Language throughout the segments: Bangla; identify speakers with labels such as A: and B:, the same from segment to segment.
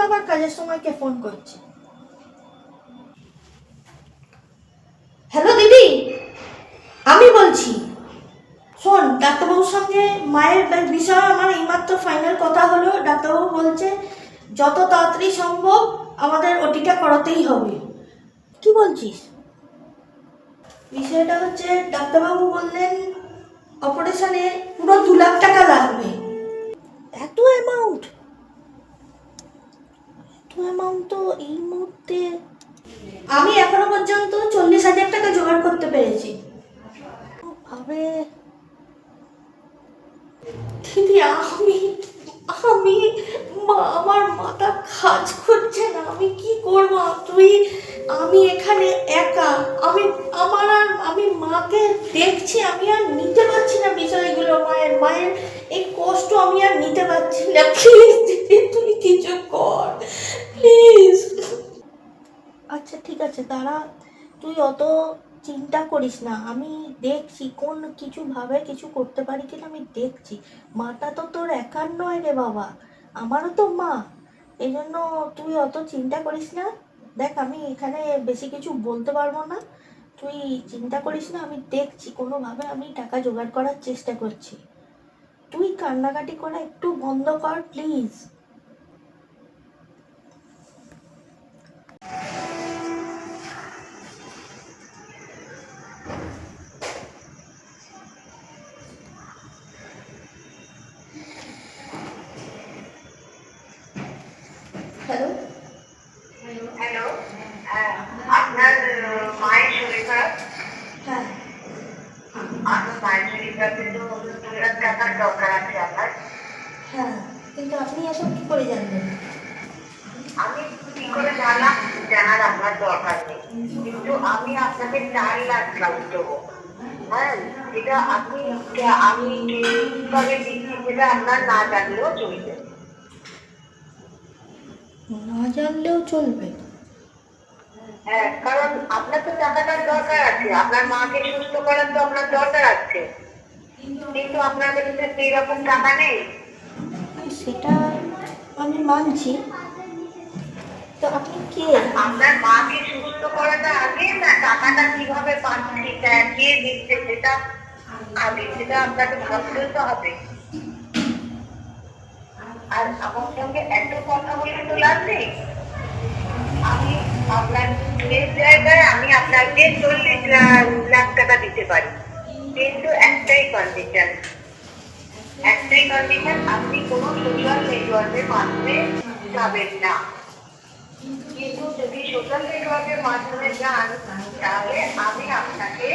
A: আবার কাজের সময় কে ফোন করছে? হ্যালো দিদি, আমি বলছি। শোন, ডাক্তারবাবুর সঙ্গে মায়ের বিষয়ে আমার এইমাত্র ফাইনাল কথা হলো। ডাক্তারবাবু বলছে যত তাড়াতাড়ি সম্ভব আমাদের ওটিটা করাতেই হবে। কি বলছিস? বিষয়টা হচ্ছে, ডাক্তারবাবু বললেন অপারেশনে পুরো 2 লাখ টাকা লাগবে। এত অ্যামাউন্ট? তো এই মুহূর্তে আমি এখনো পর্যন্ত 40,000 টাকা জোগাড় করতে পেরেছি। ভাবে দিদি, আমি আমি আমার মাথা কাজ করছে না, আমি কি করব? আমি এখানে একা, আমি মাকে দেখছি, আমি আর নিতে পারছি না বিষয়গুলো। মায়ের এই কষ্ট আমি আর নিতে পারছি না। প্লিজ দিদি, তুই কিছু কর প্লিজ। আচ্ছা ঠিক আছে, দাঁড়া, তুই অত চিন্তা করিস না, আমি দেখছি কোন কিছু ভাবে কিছু করতে পারি কিনা, আমি দেখছি। মাটা তো তোর একার নয় রে বাবা, আমারও তো মা। এই জন্য তুই অত চিন্তা করিস না। দেখ, আমি এখানে বেশি কিছু বলতে পারবো না, তুই চিন্তা করিস না, আমি দেখছি কোনোভাবে আমি টাকা জোগাড় করার চেষ্টা করছি। তুই কান্নাকাটি করা একটু বন্ধ কর প্লিজ। হ্যালো।
B: হ্যালো। আপনার মায়ের শরীর খারাপ?
A: হ্যাঁ
B: আপনার মায়ের শরীর খারাপে তো 2 লাখ টাকার দরকার আছে আপনার।
A: হ্যাঁ, কিন্তু আপনি এসব কি করে জানবেন?
B: আমি কি করে জানার আপনার দরকার নেই, কিন্তু আমি আপনাকে 4 লাখ দেবো। হ্যাঁ, যেটা আমি কিভাবে দিচ্ছি সেটা আপনার না জানলেও চলবে।
A: না জানলেও চলবে?
B: হ্যাঁ, কারণ আপনার তো টাকাটার দরকার আছে, আপনার মাকে সুস্থ করার তো আপনার দরকার আছে, কিন্তু আপনার কাছে সেই রকম টাকা নেই।
A: সেটা আমি মানছি, তো আপনি কে?
B: আপনার মাকে সুস্থ করাটা আগে না টাকাটা কিভাবে পাচ্ছি, কে দিচ্ছে সেটা আগে, সেটা আপনাকে ভাবতেও তো হবে। আর আমার সঙ্গে এত কথা বলে তো লাভ নেই। আমি আপনার জায়গায় আমি আপনাকে 40 লাখ টাকা দিতে পারি, কিন্তু একটাই কন্ডিশন, আপনি কোনো সোশ্যাল নেটওয়ার্কের মাধ্যমে যাবেন না। কিন্তু যদি সোশ্যাল নেটওয়ার্কের মাধ্যমে যান, তাহলে আমি আপনাকে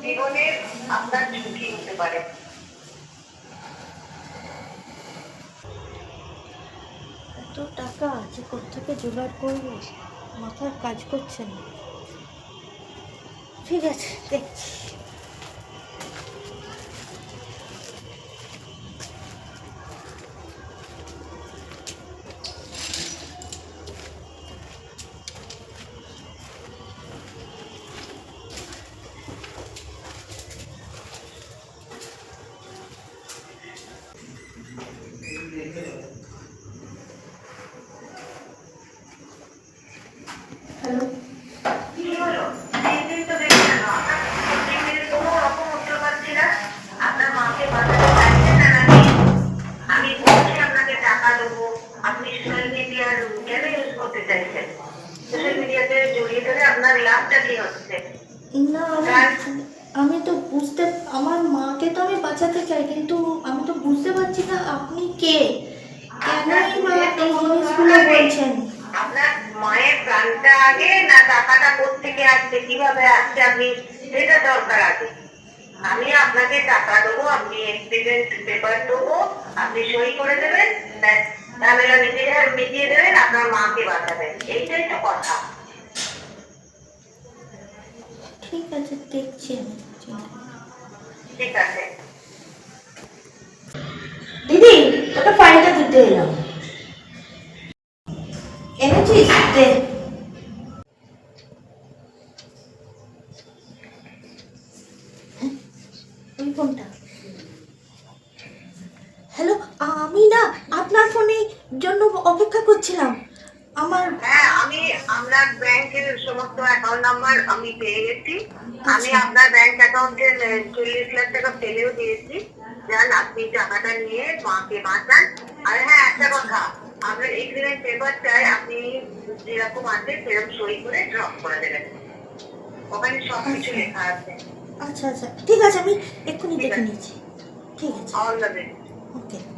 B: জীবনের আপনার ঝুঁকি হতে পারে।
A: এত টাকা যে কোত্থেকে জোগাড় করবো, মাথার কাজ করছে না। ঠিক আছে, দেখছি। হ্যালো।
B: কি হলো? দিন তো দেখছেন না, আপনার কোনো রকম উত্তর পাচ্ছি না। আপনার মাকে বাঁচাতে চাইছেন না নাকি? আমি বলছি আপনাকে টাকা দেবো, আপনি সোশ্যাল মিডিয়ার কেন ইউজ করতে চাইছেন? সোশ্যাল মিডিয়াতে জড়িয়ে গেলে আপনার লাভটা কি হচ্ছে?
A: না, আমি তো বুঝতে, আমার মাকে তো আমি বাঁচাতে চাই, কিন্তু আমি তো বুঝতে পারছি না আপনি কে, কেনই বা এই জিনিসগুলো বলছেন।
B: আপনার মায়ের প্রাণটা আগে না টাকাটা কোত্থেকে আসছে, কিভাবে আসছে, আপনি সেটা দরকার আগে। আমি আপনাকে টাকা দেবো, আপনি এগ্রিমেন্ট পেপার দেবো, আপনি সই করে দেবেন, ঝামেলা মিটিয়ে দেবেন, আপনার মাকে বাঁচাবেন, এইটাই তো কথা।
A: ঠিক আছে, দেখছি আমি।
B: ঠিক আছে
A: দিদি, তোকে ফাইলটা দিতে এলাম। এনেছিস? দে। ওই ফোনটা। হ্যালো, আমি না আপনার ফোনের জন্য অপেক্ষা আমার
B: হ্যাঁ, আমি আপনার ব্যাংকের সমস্ত অ্যাকাউন্ট নাম্বার আমি পেয়ে গেছি। আমি
A: আচ্ছা।
B: আপনার ব্যাংক অ্যাকাউন্টে 40 লাখ টাকা ফেলেও দিয়েছি। যান আপনি টাকাটা নিয়ে মাকে বাঁচান। আর হ্যাঁ, একটা কথা, আপনার এগ্রিমেন্ট পেপার চাই, আপনি যেরকম আছে সেরকম সই করে ড্রপ করে দেবেন। ওখানে সবকিছু
A: আচ্ছা
B: লেখা আছে।
A: আচ্ছা আচ্ছা, ঠিক আছে, আমি এক্ষুনি
B: ঠিক
A: দেখে
B: আছে,
A: নিচ্ছি। ঠিক আছে।
B: All the best.
A: ওকে।